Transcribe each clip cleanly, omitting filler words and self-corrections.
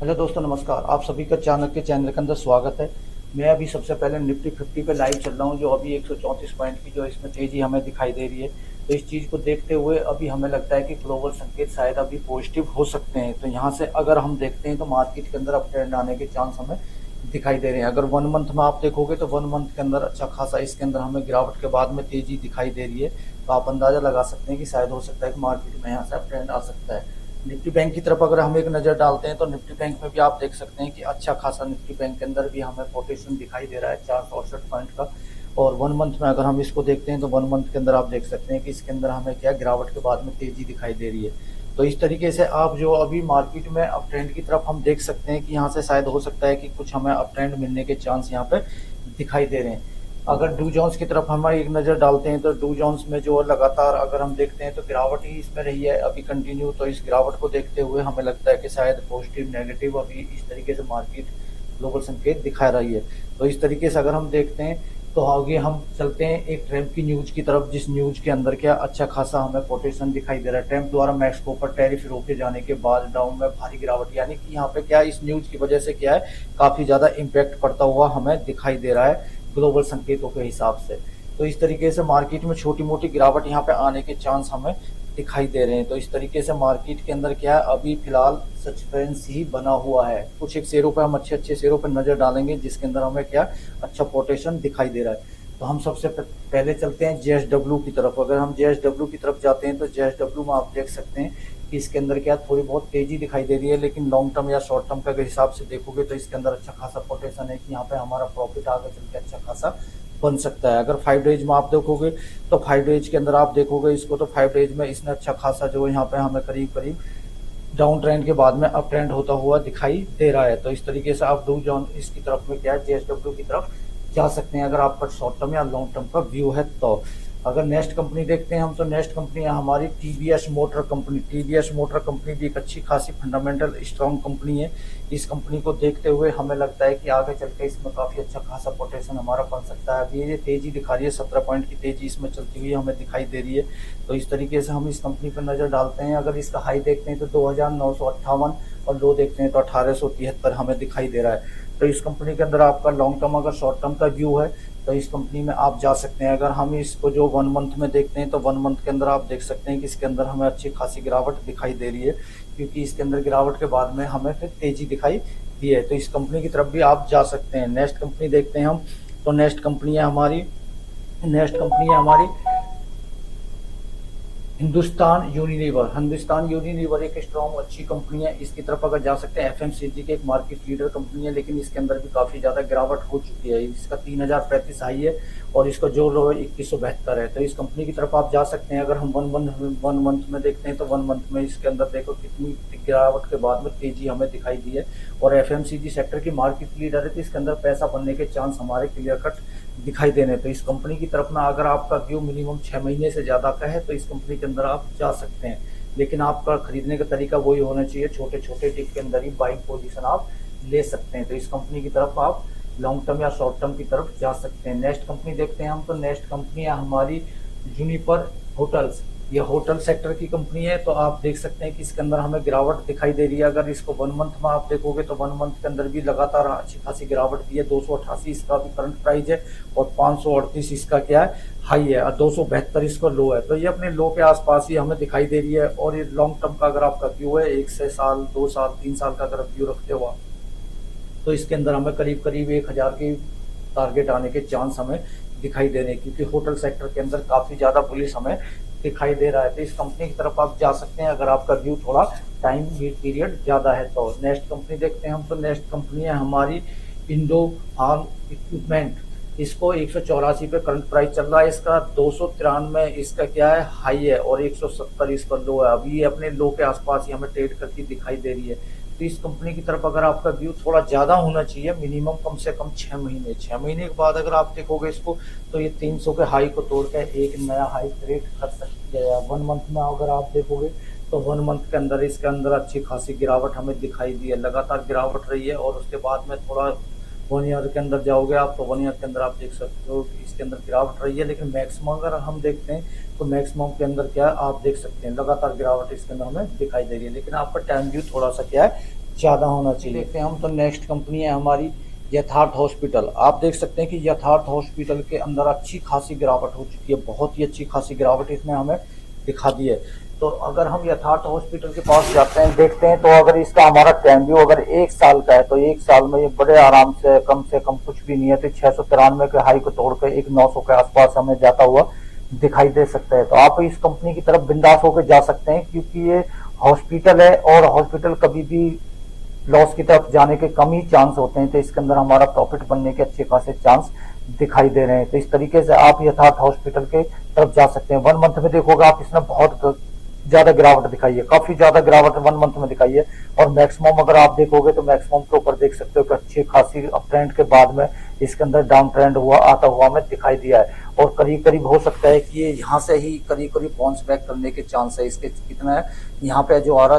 Hello दोस्तों, नमस्कार। आप सभी का चाणक्य के चैनल के अंदर स्वागत है। मैं अभी सबसे पहले निफ्टी 50 पे लाइव चल रहा हूं, जो अभी 134 पॉइंट की जो इसमें तेजी हमें दिखाई दे रही है। तो इस चीज को देखते हुए अभी हमें लगता है कि ग्लोबल संकेत शायद अभी पॉजिटिव हो सकते हैं। तो यहाँ से अगर हम देखते हैं तो मार्केट के अंदर अप ट्रेंड आने के चांस हमें दिखाई दे रहे हैं। अगर 1 मंथ में आप देखोगे तो 1 मंथ के अंदर अच्छा खासा इसके अंदर हमें गिरावट के बाद में तेजी दिखाई दे रही है। तो आप अंदाजा लगा सकते हैं कि शायद हो सकता है कि मार्केट में यहाँ से अप ट्रेंड आ सकता है। निफ्टी बैंक की तरफ अगर हम एक नज़र डालते हैं तो निफ्टी बैंक में भी आप देख सकते हैं कि अच्छा खासा निफ्टी बैंक के अंदर भी हमें पोटेशन दिखाई दे रहा है 468 पॉइंट का। और 1 मंथ में अगर हम इसको देखते हैं तो 1 मंथ के अंदर आप देख सकते हैं कि इसके अंदर हमें क्या गिरावट के बाद में तेजी दिखाई दे रही है। तो इस तरीके से आप जो अभी मार्केट में अप ट्रेंड की तरफ हम देख सकते हैं कि यहाँ से शायद हो सकता है कि कुछ हमें अप ट्रेंड मिलने के चांस यहाँ पे दिखाई दे रहे हैं। अगर डू जोन्स की तरफ हम एक नज़र डालते हैं तो डू जोन्स में जो लगातार अगर हम देखते हैं तो गिरावट ही इसमें रही है अभी कंटिन्यू। तो इस गिरावट को देखते हुए हमें लगता है कि शायद पॉजिटिव नेगेटिव अभी इस तरीके से मार्केट ग्लोबल संकेत दिखा रही है। तो इस तरीके से अगर हम देखते हैं तो आगे हम चलते हैं एक ट्रम्प की न्यूज की तरफ, जिस न्यूज के अंदर क्या अच्छा खासा हमें कोटेशन दिखाई दे रहा है। ट्रम्प द्वारा मैक्सिको पर टैरिफ रोके जाने के बाद डाउन में भारी गिरावट, यानी कि यहाँ पे क्या इस न्यूज की वजह से क्या है काफी ज्यादा इम्पैक्ट पड़ता हुआ हमें दिखाई दे रहा है ग्लोबल संकेतों के हिसाब से। तो इस तरीके से मार्केट में छोटी मोटी गिरावट यहाँ पे आने के चांस हमें दिखाई दे रहे हैं। तो इस तरीके से मार्केट के अंदर क्या है अभी फिलहाल सस्पेंस ही बना हुआ है। कुछ एक शेयरों पे हम अच्छे शेयरों पर नजर डालेंगे जिसके अंदर हमें क्या अच्छा पोटेशन दिखाई दे रहा है। तो हम सबसे पहले चलते हैं जेएसडब्ल्यू की तरफ। अगर हम जेएसडब्ल्यू की तरफ जाते हैं तो जेएसडब्ल्यू में आप देख सकते हैं कि इसके अंदर क्या थोड़ी बहुत तेजी दिखाई दे रही है, लेकिन लॉन्ग टर्म या शॉर्ट टर्म का हिसाब से देखोगे तो इसके अंदर अच्छा खासा पोटेशन है कि यहाँ पे हमारा प्रॉफिट आगे चल के अच्छा खासा बन सकता है। अगर 5 डेज में आप देखोगे तो 5 डेज के अंदर आप देखोगे इसको तो 5 डेज में इसने अच्छा खासा जो यहाँ पे हमें करीब करीब डाउन ट्रेंड के बाद में अप ट्रेंड होता हुआ दिखाई दे रहा है। तो इस तरीके से आप डू जॉन इसकी तरफ में क्या है जेएसडब्ल्यू की तरफ जा सकते हैं अगर आपका शॉर्ट टर्म या लॉन्ग टर्म का व्यू है। तो अगर नेक्स्ट कंपनी देखते हैं हम तो नेक्स्ट कंपनी है हमारी TVS motor company. TVS motor company भी एक अच्छी खासी फंडामेंटल स्ट्रॉन्ग कंपनी है। इस कंपनी को देखते हुए हमें लगता है कि आगे चल के इसमें काफी अच्छा खासा पोटेशन हमारा बन सकता है। अभी ये तेजी दिखा रही है, 17 पॉइंट की तेजी इसमें चलती हुई हमें दिखाई दे रही है। तो इस तरीके से हम इस कंपनी पर नजर डालते हैं। अगर इसका हाई देखते हैं तो 2958 और लो देखते हैं तो 1873 हमें दिखाई दे रहा है। तो इस कंपनी के अंदर आपका लॉन्ग टर्म अगर शॉर्ट टर्म का व्यू है तो इस कंपनी में आप जा सकते हैं। अगर हम इसको जो 1 मंथ में देखते हैं तो 1 मंथ के अंदर आप देख सकते हैं कि इसके अंदर हमें अच्छी खासी गिरावट दिखाई दे रही है, क्योंकि इसके अंदर गिरावट के बाद में हमें फिर तेजी दिखाई दी है। तो इस कंपनी की तरफ भी आप जा सकते हैं। नेक्स्ट कंपनी देखते हैं हम तो नेक्स्ट कंपनी है हमारी हिंदुस्तान यूनिलीवर। हिंदुस्तान यूनिलीवर एक स्ट्रॉन्ग अच्छी कंपनी है, इसकी तरफ अगर जा सकते हैं। एफएमसीजी के एक मार्केट लीडर कंपनी है, लेकिन इसके अंदर भी काफी ज्यादा गिरावट हो चुकी है। इसका 3035 हाई है और इसका जो लो है 2172 है। तो इस कंपनी की तरफ आप जा सकते हैं। अगर हम वन मंथ में देखते हैं तो 1 मंथ में इसके अंदर देखो कितनी गिरावट के बाद में तेजी हमें दिखाई दी है। और एफएमसीजी सेक्टर की मार्केट लीडर है तो इसके अंदर पैसा बनने के चांस हमारे क्लियर कट दिखाई देने। तो इस कंपनी की तरफ में अगर आपका व्यू मिनिमम 6 महीने से ज्यादा का है तो इस कंपनी के अंदर आप जा सकते हैं, लेकिन आपका खरीदने का तरीका वही होना चाहिए, छोटे छोटे टिप के अंदर ही बाइंग पोजीशन आप ले सकते हैं। तो इस कंपनी की तरफ आप लॉन्ग टर्म या शॉर्ट टर्म की तरफ जा सकते हैं। नेक्स्ट कंपनी देखते हैं हम तो नेक्स्ट कंपनी है हमारी जूनिपर होटल्स। ये होटल सेक्टर की कंपनी है। तो आप देख सकते हैं कि इसके अंदर हमें गिरावट दिखाई दे रही है। अगर इसको 1 मंथ में आप देखोगे तो 1 मंथ के अंदर भी लगातार अच्छी खासी गिरावट दी है। 288 इसका भी करंट प्राइस है और 538 इसका क्या है हाई है और 272 इसका लो है। तो ये अपने लो के आसपास ही हमें दिखाई दे रही है। और ये लॉन्ग टर्म का अगर आपका व्यू है 1 साल 2 साल 3 साल का अगर व्यू रखते हो तो इसके अंदर हमें करीब करीब 1000 की टारगेट आने के चांस हमें दिखाई दे रहे हैं, क्योंकि होटल सेक्टर के अंदर काफी ज्यादा बुलिश हमें दिखाई दे रहा है। तो इस कंपनी की तरफ आप जा सकते हैं अगर आपका व्यू थोड़ा टाइम पीरियड ज्यादा है। तो नेक्स्ट कंपनी देखते हैं हम तो नेक्स्ट कंपनी है हमारी इंडो फार्म इक्विपमेंट। इसको 184 पे करंट प्राइस चल रहा है, इसका 293 इसका क्या है हाई है और 170 इसका लो है। अभी ये अपने लो के आसपास ही हमें ट्रेड करती दिखाई दे रही है। तो इस कंपनी की तरफ अगर आपका व्यू थोड़ा ज्यादा होना चाहिए, मिनिमम कम से कम 6 महीने के बाद अगर आप देखोगे इसको तो ये 300 के हाई को तोड़ के एक नया हाई क्रिएट कर सकती है। 1 मंथ में अगर आप देखोगे तो 1 मंथ के अंदर इसके अंदर अच्छी खासी गिरावट हमें दिखाई दी है, लगातार गिरावट रही है। और उसके बाद में थोड़ा 1 ईयर के अंदर जाओगे आप तो 1 ईयर के अंदर आप देख सकते हो कि इसके अंदर गिरावट रही है। लेकिन मैक्सिमम अगर हम देखते हैं तो मैक्सिमम के अंदर क्या आप देख सकते हैं लगातार गिरावट इसके अंदर हमें दिखाई दे रही है, लेकिन आपका टाइम व्यू थोड़ा सा क्या है ज़्यादा होना चाहिए। देखते हैं हम तो नेक्स्ट कंपनी है हमारी यथार्थ हॉस्पिटल। आप देख सकते हैं कि यथार्थ हॉस्पिटल के अंदर अच्छी खासी गिरावट हो चुकी है, बहुत ही अच्छी खासी गिरावट इसमें हमें दिखा दी है। तो अगर हम यथार्थ हॉस्पिटल के पास जाते हैं, देखते हैं, तो अगर इसका हमारा टाइम व्यू अगर 1 साल का है तो 1 साल में ये बड़े आराम से कम कुछ भी नहीं है तो 693 के हाई को तोड़ के एक 900 के आसपास हमें जाता हुआ दिखाई दे सकता है। तो आप इस कंपनी की तरफ बिंदास होकर जा सकते हैं, क्योंकि ये हॉस्पिटल है और हॉस्पिटल कभी भी लॉस की तरफ जाने के कम ही चांस होते हैं। तो इसके अंदर हमारा प्रॉफिट बनने के अच्छे खासे चांस दिखाई दे रहे हैं। तो इस तरीके से आप यथार्थ हॉस्पिटल के तरफ जा सकते हैं। 1 मंथ में देखोगे आप, इसने बहुत ज्यादा गिरावट दिखाई है, काफी ज्यादा गिरावट 1 मंथ में दिखाई है। और मैक्सिमम अगर आप देखोगे तो मैक्सिमम के ऊपर देख सकते हो कि अच्छी खासी अप ट्रेंड के बाद में इसके अंदर डाउन ट्रेंड हुआ आता हुआ हमें दिखाई दिया है। और करीब करीब हो सकता है कि ये यहाँ से ही करीब करीब बाउंस बैक करने के चांस है। इसके कितना है यहाँ पे जो आ रहा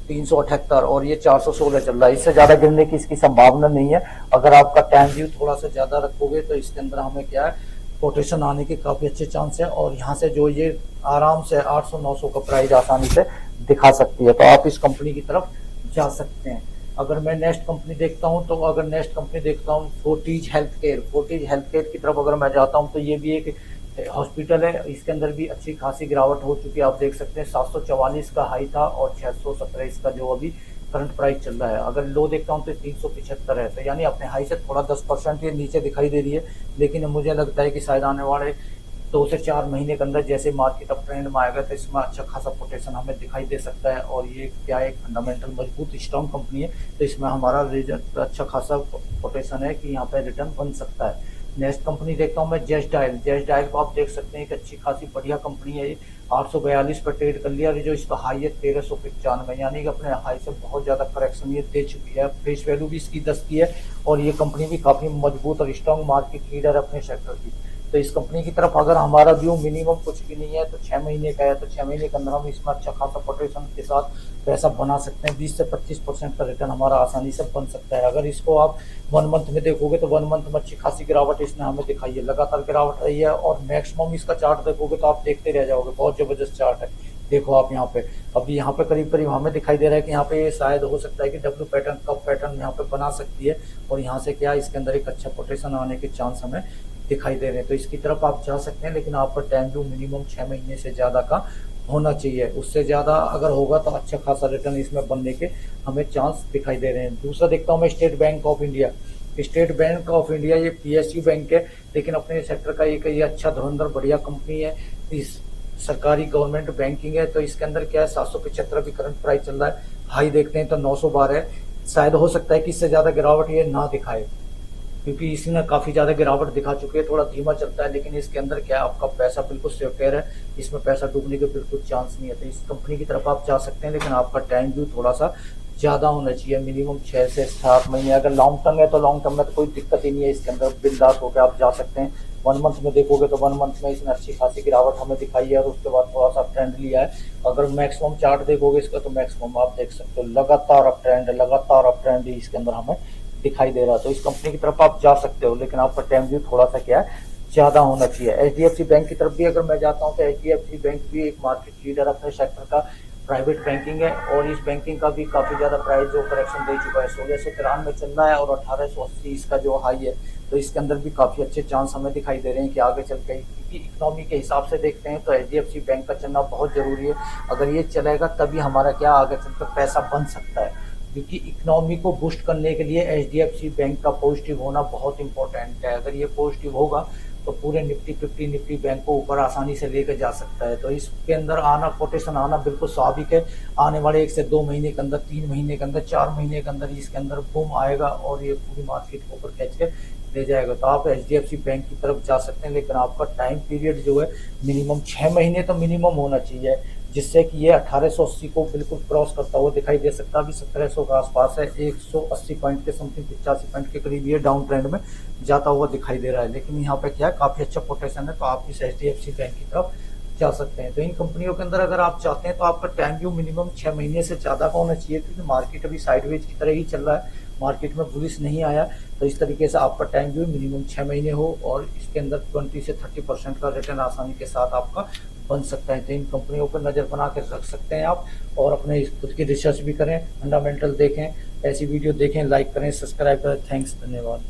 378 और ये 416 चल रहा है, इससे ज्यादा गिरने की इसकी संभावना नहीं है। अगर आपका टाइम व्यू थोड़ा सा ज्यादा रखोगे तो इसके अंदर हमें क्या है कोटेशन आने के काफी अच्छे चांस है। और यहाँ से जो ये आराम से 800-900 का प्राइस आसानी से दिखा सकती है। तो आप इस कंपनी की तरफ जा सकते हैं। अगर मैं नेक्स्ट कंपनी देखता हूं तो अगर नेक्स्ट कंपनी देखता हूं फोर्टिज हेल्थ केयर की तरफ अगर मैं जाता हूं तो ये भी एक हॉस्पिटल है। इसके अंदर भी अच्छी खासी गिरावट हो चुकी है। आप देख सकते हैं 744 का हाई था और 617 इसका जो अभी करंट प्राइस चल रहा है। अगर लो देखता हूं तो 375 है, तो यानी अपने हाई से थोड़ा 10% ये नीचे दिखाई दे रही है। लेकिन मुझे लगता है कि शायद आने वाले 2 से 4 महीने के अंदर जैसे मार्केट अप ट्रेंड में आएगा तो इसमें अच्छा खासा पोटेंशियल हमें दिखाई दे सकता है। और ये क्या एक फंडामेंटल मजबूत स्ट्रॉन्ग कंपनी है, तो इसमें हमारा रिजल्ट अच्छा खासा पोटेंशियल है कि यहाँ पे रिटर्न बन सकता है। नेक्स्ट कंपनी देखता हूँ मैं जस्ट डायल को आप देख सकते हैं कि अच्छी खासी बढ़िया कंपनी है। ये 842 पर ट्रेड कर लिया और जो इसका हाई है 1395, यानी कि अपने हाई से बहुत ज्यादा करेक्शन ये दे चुकी है। फेस वैल्यू भी इसकी 10 की है और ये कंपनी भी काफी मजबूत और स्ट्रॉन्ग मार्केट लीडर है अपने सेक्टर की। तो इस कंपनी की तरफ अगर हमारा व्यू मिनिमम कुछ भी नहीं है तो 6 महीने का है, तो 6 महीने के अंदर हम इसमें अच्छा खासा पोटेंशियल के साथ पैसा बना सकते हैं। 20 से 25% का रिटर्न हमारा आसानी से बन सकता है। अगर इसको आप 1 मंथ में देखोगे तो 1 मंथ में अच्छी खासी गिरावट इसने हमें दिखाई है, लगातार गिरावट रही है। और मैक्सिमम इसका चार्ट देखोगे तो आप देखते रह जाओगे, बहुत जबरदस्त चार्ट है। देखो आप यहाँ पे अभी यहाँ पे करीब करीब हमें दिखाई दे रहा है कि यहाँ पे शायद हो सकता है कि डब्ल्यू पैटर्न कप पैटर्न यहाँ पे बना सकती है। और यहाँ से क्या इसके अंदर एक अच्छा पोटेंशियल आने के चांस हमें दिखाई दे रहे हैं। तो इसकी तरफ आप जा सकते हैं, लेकिन आपका टाइम जो मिनिमम 6 महीने से ज्यादा का होना चाहिए। उससे ज्यादा अगर होगा तो अच्छा खासा रिटर्न इसमें बनने के हमें चांस दिखाई दे रहे हैं। दूसरा देखता हूँ मैं स्टेट बैंक ऑफ इंडिया। ये पीएसयू बैंक है, लेकिन अपने सेक्टर का एक ये अच्छा धुरंधर बढ़िया कंपनी है। इस सरकारी गवर्नमेंट बैंकिंग है। तो इसके अंदर क्या है 775 भी करंट प्राइस चल रहा है। हाई देखते हैं तो 912 है। शायद हो सकता है कि इससे ज्यादा गिरावट ये ना दिखाए, क्योंकि इसने काफी ज्यादा गिरावट दिखा चुकी है। थोड़ा धीमा चलता है, लेकिन इसके अंदर क्या है आपका पैसा बिल्कुल सिक्योर है, इसमें पैसा डूबने के बिल्कुल चांस नहीं है। तो इस कंपनी की तरफ आप जा सकते हैं, लेकिन आपका टाइम भी थोड़ा सा ज्यादा होना चाहिए, मिनिमम 6 से 7 महीने। अगर लॉन्ग टर्म है तो लॉन्ग टर्म में तो कोई दिक्कत ही नहीं है, इसके अंदर बिंदास होकर आप जा सकते हैं। 1 मंथ में देखोगे तो 1 मंथ में इसने अच्छी खासी गिरावट हमें दिखाई है और उसके बाद थोड़ा सा ट्रेंड लिया है। अगर मैक्सिमम चार्ट देखोगे इसका तो मैक्सिमम आप देख सकते हो लगातार अप ट्रेंड ही इसके अंदर हमें दिखाई दे रहा है। तो इस कंपनी की तरफ आप जा सकते हो, लेकिन आपका टाइम व्यू थोड़ा सा क्या है ज्यादा होना चाहिए। एचडीएफसी बैंक की तरफ भी अगर मैं जाता हूँ तो एचडीएफसी बैंक भी एक मार्केट लीडर अपने सेक्टर का प्राइवेट बैंकिंग है। और इस बैंकिंग का भी काफी ज्यादा प्राइस जो करेक्शन दे चुका है, 1693 चल रहा है और 1880 इसका जो हाई है। तो इसके अंदर भी काफी अच्छे चांस हमें दिखाई दे रहे हैं कि आगे चल के, क्योंकि इकोनॉमी के हिसाब से देखते हैं तो एचडीएफसी बैंक का चलना बहुत जरूरी है। अगर ये चलेगा तभी हमारा क्या आगे चलकर पैसा बन सकता है, क्योंकि इकोनॉमी को बूस्ट करने के लिए एचडीएफसी बैंक का पॉजिटिव होना बहुत इंपॉर्टेंट है। अगर ये पॉजिटिव होगा तो पूरे निफ्टी 50 निफ्टी बैंक को ऊपर आसानी से लेकर जा सकता है। तो इसके अंदर आना कोटेशन आना बिल्कुल स्वाभाविक है। आने वाले 1 से 2 महीने के अंदर, 3 महीने के अंदर, 4 महीने के अंदर इसके अंदर बूम आएगा और ये पूरी मार्केट को ऊपर खींच के ले जाएगा। तो आप एचडीएफसी बैंक की तरफ जा सकते हैं, लेकिन आपका टाइम पीरियड जो है मिनिमम 6 महीने तो मिनिमम होना चाहिए, जिससे कि ये 1880 को बिल्कुल क्रॉस करता हुआ दिखाई दे सकता है। अभी 1700 के आसपास है, 180 पॉइंट के समथिंग 85 पॉइंट के करीब ये डाउन ट्रेंड में जाता हुआ दिखाई दे रहा है। लेकिन यहाँ पे क्या है काफी अच्छा पोटेंशियल है, तो आप इस एचडीएफसी बैंक की तरफ जा सकते हैं। तो इन कंपनियों के अंदर अगर आप चाहते हैं तो आपका टाइम व्यू मिनिमम 6 महीने से ज्यादा का होना चाहिए, क्योंकि मार्केट अभी साइडवेज की तरह ही चल रहा है, मार्केट में बुलिश नहीं आया। तो इस तरीके से आपका टाइम व्यू मिनिमम 6 महीने हो और इसके अंदर 20 से 30% का रिटर्न आसानी के साथ आपका बन सकता है। तो इन कंपनियों पर नज़र बना कर रख सकते हैं आप, और अपने खुद की रिसर्च भी करें, फंडामेंटल देखें, ऐसी वीडियो देखें, लाइक करें, सब्सक्राइब करें। थैंक्स, धन्यवाद।